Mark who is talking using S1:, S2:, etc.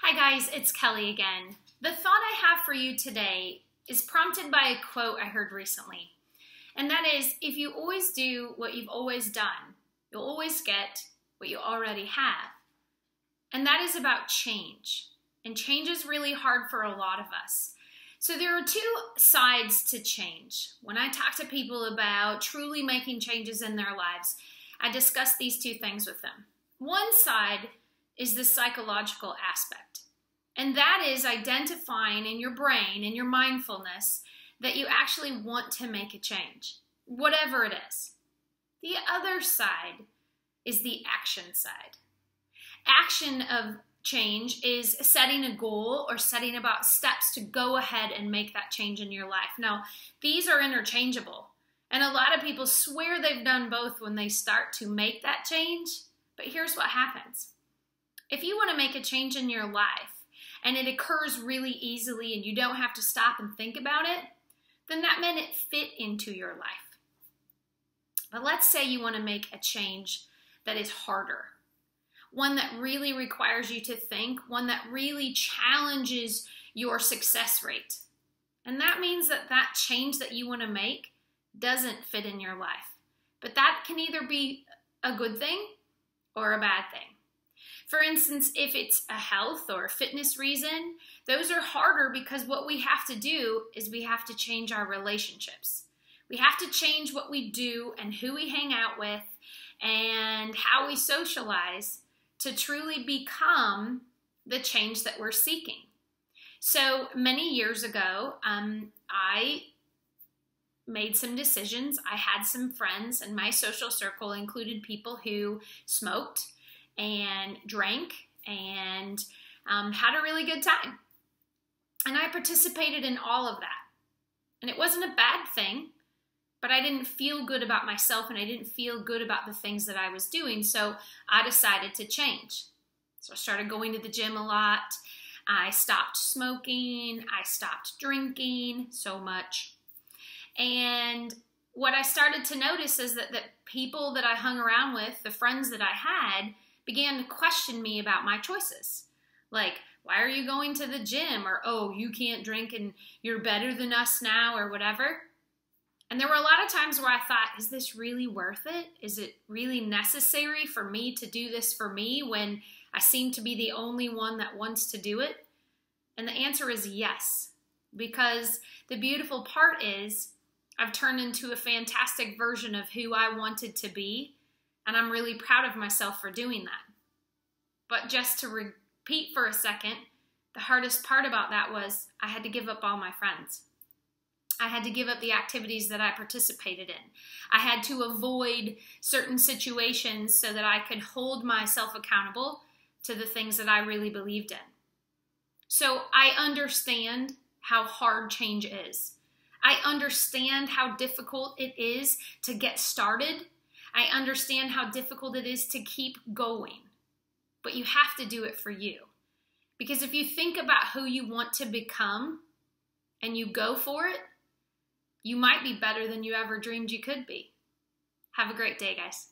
S1: Hi guys, it's Kelly again. The thought I have for you today is prompted by a quote I heard recently. And that is, if you always do what you've always done, you'll always get what you already have. And that is about change. And change is really hard for a lot of us. So there are two sides to change. When I talk to people about truly making changes in their lives, I discuss these two things with them. One side is the psychological aspect. And that is identifying in your brain, in your mindfulness, that you actually want to make a change, whatever it is. The other side is the action side. Action of change is setting a goal or setting about steps to go ahead and make that change in your life. Now, these are interchangeable. And a lot of people swear they've done both when they start to make that change. But here's what happens. If you want to make a change in your life, and it occurs really easily and you don't have to stop and think about it, then that meant it fit into your life. But let's say you want to make a change that is harder, one that really requires you to think, one that really challenges your success rate. And that means that that change that you want to make doesn't fit in your life. But that can either be a good thing or a bad thing. For instance, if it's a health or a fitness reason, those are harder because what we have to do is we have to change our relationships. We have to change what we do and who we hang out with and how we socialize to truly become the change that we're seeking. So many years ago, I made some decisions. I had some friends, and my social circle included people who smoked and drank and had a really good time. And I participated in all of that. And it wasn't a bad thing, but I didn't feel good about myself and I didn't feel good about the things that I was doing. So I decided to change. So I started going to the gym a lot. I stopped smoking. I stopped drinking so much. And what I started to notice is that the people that I hung around with, the friends that I had, began to question me about my choices. Like, why are you going to the gym? Or, oh, you can't drink and you're better than us now, or whatever. And there were a lot of times where I thought, is this really worth it? Is it really necessary for me to do this for me when I seem to be the only one that wants to do it? And the answer is yes. Because the beautiful part is I've turned into a fantastic version of who I wanted to be. And I'm really proud of myself for doing that. But just to repeat for a second, the hardest part about that was I had to give up all my friends. I had to give up the activities that I participated in. I had to avoid certain situations so that I could hold myself accountable to the things that I really believed in. So I understand how hard change is. I understand how difficult it is to get started. I understand how difficult it is to keep going, but you have to do it for you. Because if you think about who you want to become and you go for it, you might be better than you ever dreamed you could be. Have a great day, guys.